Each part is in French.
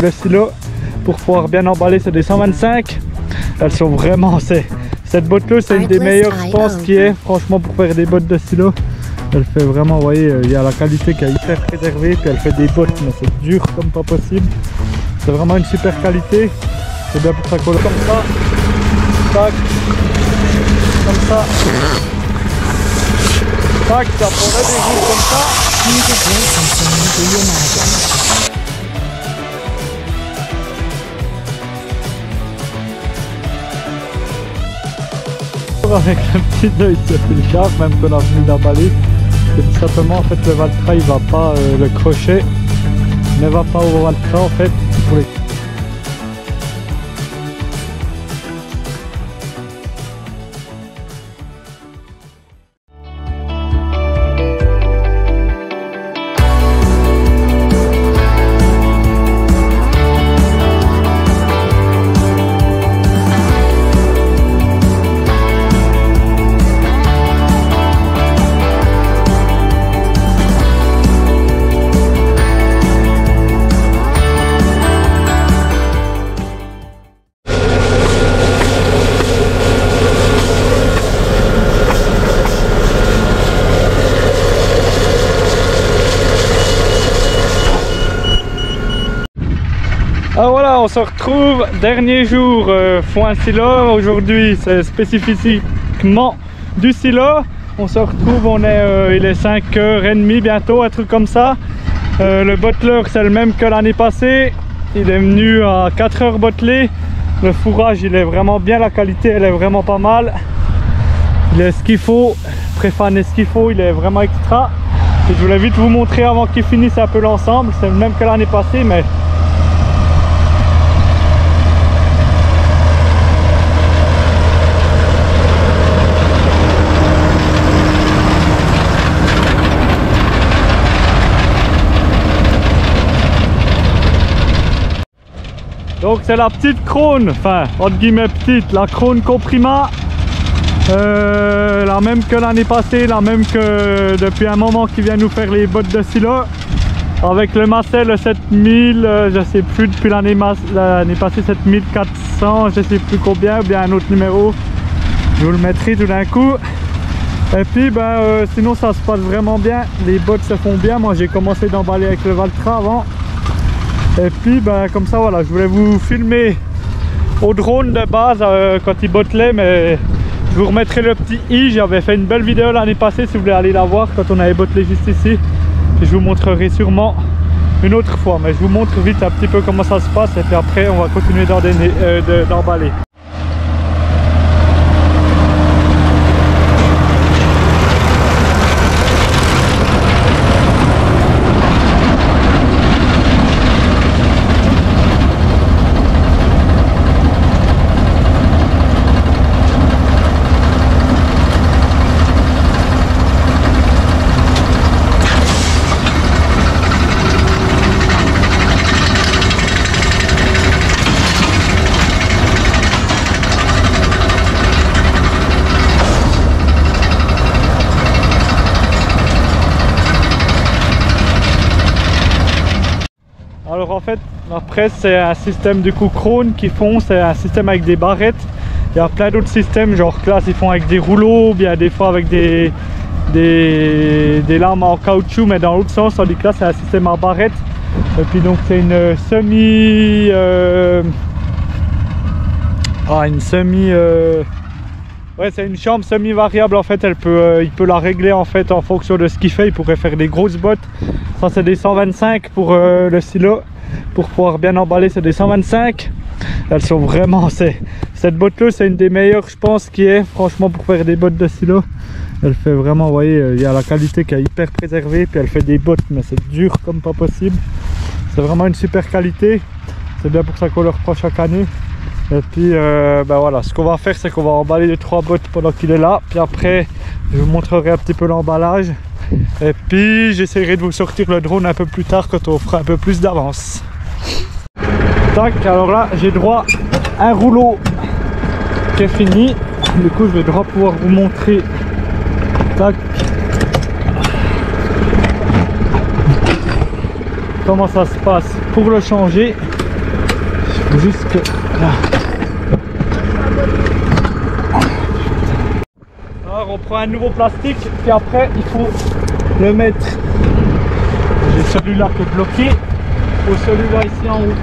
le silo pour pouvoir bien emballer. C'est des 125. Elles sont vraiment... Cette botte-là, c'est une des meilleures, je pense, qui est franchement pour faire des bottes de silo. Elle fait vraiment, vous voyez, il y a la qualité qui est hyper préservée, puis elle fait des bottes, mais c'est dur comme pas possible. C'est vraiment une super qualité. C'est bien pour ça qu'on le comme ça. Tac. Comme ça. Tac, ça prendrait des jours comme ça. Avec le petit œil sur le char, même qu'on a fini d'emballer, c'est tout simplement en fait le Valtra il va pas, le crochet ne va pas au Valtra en fait pour les... Ah voilà, on se retrouve, dernier jour foin silo. Aujourd'hui c'est spécifiquement du silo. On se retrouve, il est 5h30 bientôt, un truc comme ça. Le botteleur c'est le même que l'année passée. Il est venu à 4h botteler. Le fourrage il est vraiment bien, la qualité elle est vraiment pas mal. Il est ce qu'il faut, préfané ce qu'il faut, il est vraiment extra. Et je voulais vite vous montrer avant qu'il finisse un peu l'ensemble. C'est le même que l'année passée mais... Donc c'est la petite Krone, enfin entre guillemets petite, la Krone Comprima, la même que l'année passée, la même que depuis un moment qui vient nous faire les bottes de silo, avec le Macel le 7000, je sais plus depuis l'année passée 7400, je sais plus combien, ou bien un autre numéro, je vous le mettrai tout d'un coup. Et puis sinon ça se passe vraiment bien, les bottes se font bien. Moi j'ai commencé d'emballer avec le Valtra avant. Et puis comme ça voilà, je voulais vous filmer au drone de base quand il bottelait, mais je vous remettrai le petit i. J'avais fait une belle vidéo l'année passée si vous voulez aller la voir quand on avait bottelé juste ici. Et je vous montrerai sûrement une autre fois, mais je vous montre vite un petit peu comment ça se passe et puis après on va continuer d'emballer. Alors en fait la presse c'est un système du coup Krone qui font, c'est un système avec des barrettes. Il y a plein d'autres systèmes, genre classe ils font avec des rouleaux, ou bien des fois avec des lames en caoutchouc, mais dans l'autre sens, tandis que là c'est un système à barrettes. Et puis donc c'est une ouais, c'est une chambre semi-variable en fait. Il peut la régler en fait en fonction de ce qu'il fait. Il pourrait faire des grosses bottes. Ça c'est des 125 pour le silo. Pour pouvoir bien emballer, c'est des 125. Elles sont vraiment... Cette botte-là, c'est une des meilleures, je pense, qui est franchement pour faire des bottes de silo. Elle fait vraiment, vous voyez, il y a la qualité qui est hyper préservée. Puis elle fait des bottes, mais c'est dur comme pas possible. C'est vraiment une super qualité. C'est bien pour ça qu'on le reprend chaque année. Et puis voilà, ce qu'on va faire c'est qu'on va emballer les 3 bottes pendant qu'il est là. Puis après je vous montrerai un petit peu l'emballage. Et puis j'essaierai de vous sortir le drone un peu plus tard quand on fera un peu plus d'avance. Tac, alors là j'ai droit à un rouleau qui est fini. Du coup je vais droit pouvoir vous montrer. Tac. Comment ça se passe pour le changer. jusque là. Alors on prend un nouveau plastique, puis après il faut le mettre. J'ai celui-là qui est bloqué, il faut celui-là ici en haut.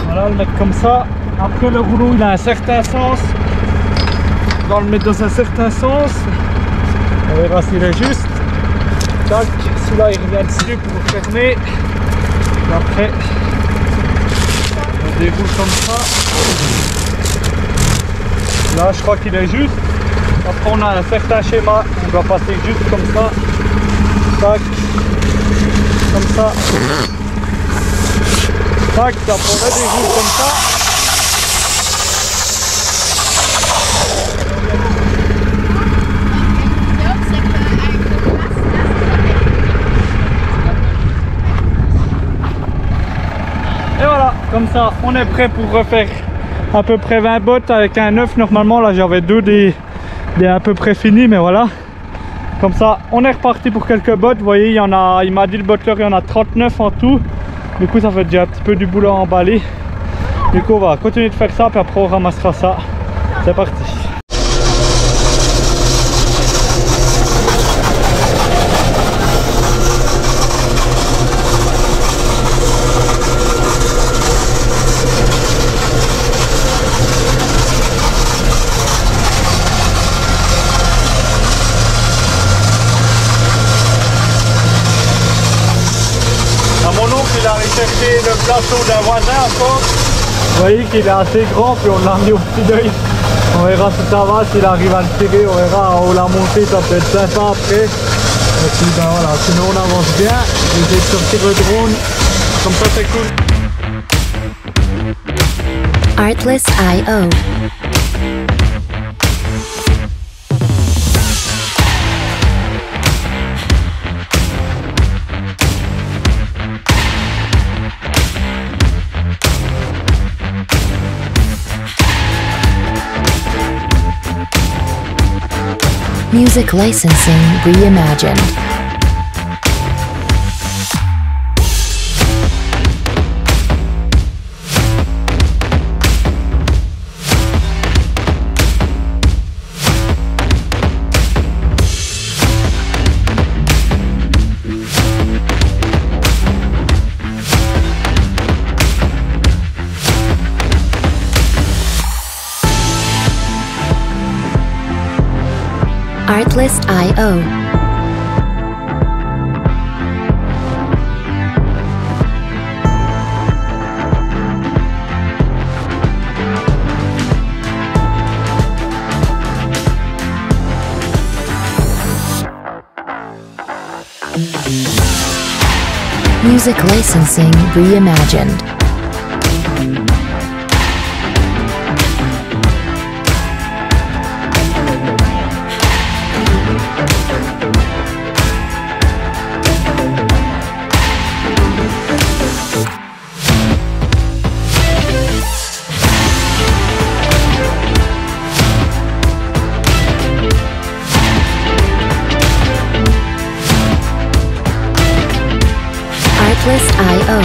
Voilà, le mettre comme ça. Après le rouleau il a un certain sens. On va le mettre dans un certain sens. On verra s'il est juste. Tac, celui-là il revient dessus pour fermer. Et après, on déroule comme ça. Là je crois qu'il est juste. Après on a un certain schéma. On doit passer juste comme ça. Tac. Comme ça. Tac, ça prendrait des roues comme ça. Et voilà, comme ça, on est prêt pour refaire à peu près 20 bottes avec un 9. Normalement, là j'avais deux des à peu près finis, mais voilà. Comme ça, on est reparti pour quelques bottes. Vous voyez, il y en a, il m'a dit le bottleur, il y en a 39 en tout. Du coup, ça fait déjà un petit peu du boulot à emballer. Du coup, on va continuer de faire ça, puis après on ramassera ça. C'est parti. Il a allé chercher le plateau d'un voisin encore. Vous voyez qu'il est assez grand, puis on l'a mis au petit deuil. On verra si ça va, s'il arrive à le tirer, on verra où la montée, ça peut être sympa après. Et puis ben voilà, sinon on avance bien. Je vais essayer de sortir le drone, comme ça c'est cool. Artlist.io. Music licensing reimagined. Artlist.io. Music licensing reimagined. Artlist.io.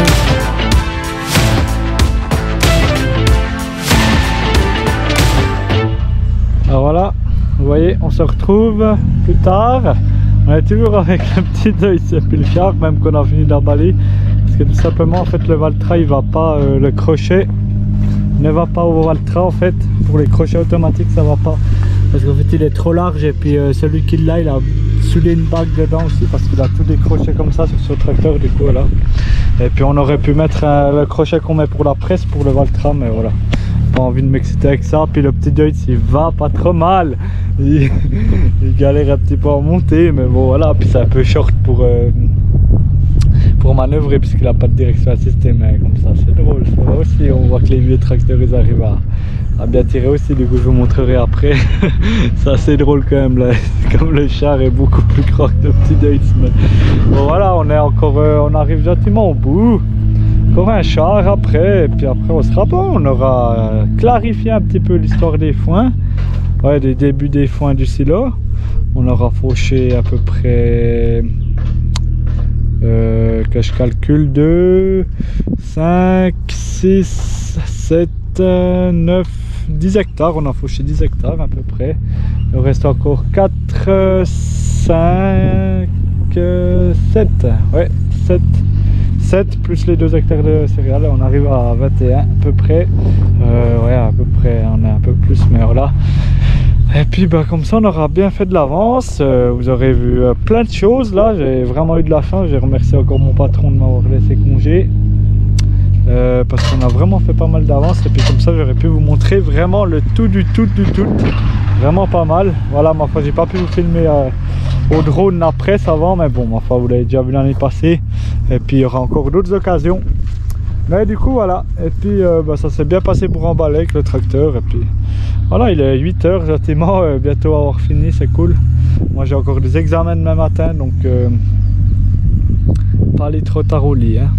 Alors voilà, vous voyez, on se retrouve plus tard. On est toujours avec le petit deuil sur le char, même qu'on a fini d'emballer. Parce que tout simplement, en fait, le Valtra, il va pas, le crochet ne va pas au Valtra, en fait. Pour les crochets automatiques, ça va pas. Parce qu'en fait, il est trop large et puis celui qui l'a, il a soudé une bague dedans aussi parce qu'il a tout des crochets comme ça sur ce tracteur, du coup, voilà. Et puis on aurait pu mettre le crochet qu'on met pour la presse pour le Valtra, mais voilà. Pas envie de m'exciter avec ça. Puis le petit Deutz, il va pas trop mal. Il galère un petit peu à monter, mais bon voilà. Puis c'est un peu short pour manœuvrer puisqu'il a pas de direction assistée, mais comme ça c'est drôle. Ça va aussi, on voit que les vieux tracteurs ils arrivent à bien tirer aussi, du coup je vous montrerai après. C'est assez drôle quand même là. Comme le char est beaucoup plus grand que le petit Deutz, mais bon voilà, on est encore on arrive gentiment au bout. Encore un char après, et puis après on sera bon. On aura clarifié un petit peu l'histoire des foins, ouais, des débuts des foins du silo. On aura fauché à peu près que je calcule 2, 5, 6, 7, 9, 10 hectares, on a fauché 10 hectares à peu près. Il reste encore 4, 5, 7, ouais, 7 plus les 2 hectares de céréales, on arrive à 21 à peu près. Ouais, à peu près, on est un peu plus, mais voilà. Et puis bah, comme ça on aura bien fait de l'avance. Vous aurez vu plein de choses là, j'ai vraiment eu de la chance. J'ai remercié encore mon patron de m'avoir laissé congé. Parce qu'on a vraiment fait pas mal d'avance. Et puis comme ça j'aurais pu vous montrer vraiment le tout du tout. Vraiment pas mal. Voilà, ma foi, j'ai pas pu vous filmer au drone la presse avant, mais bon, ma foi, vous l'avez déjà vu l'année passée. Et puis il y aura encore d'autres occasions. Mais du coup voilà, et puis bah, ça s'est bien passé pour emballer avec le tracteur. Et puis voilà, il est 8 h gentiment, bientôt avoir fini, c'est cool. Moi j'ai encore des examens demain matin, donc pas aller trop tard au lit, hein.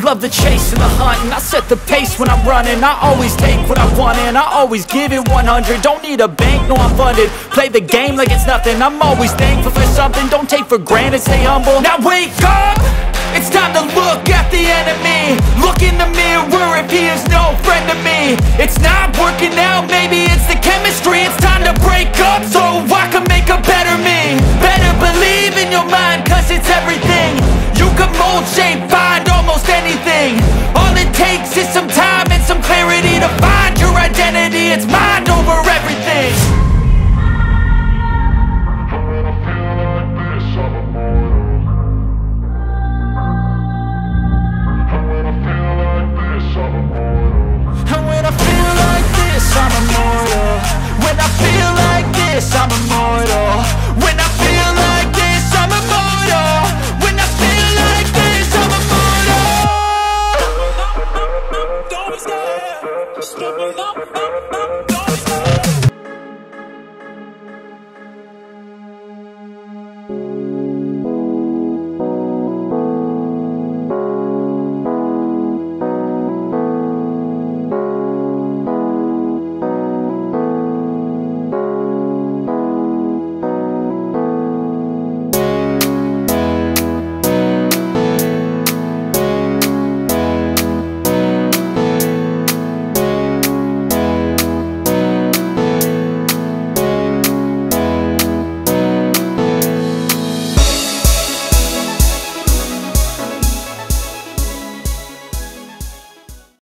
Love the chase and the hunt, and I set the pace when I'm running. I always take what I want and I always give it 100. Don't need a bank, no I'm funded. Play the game like it's nothing. I'm always thankful for something. Don't take for granted, stay humble. Now wake up! It's time to look at the enemy. Look in the mirror if he is no friend to me. It's not working out, maybe it's the chemistry. It's time to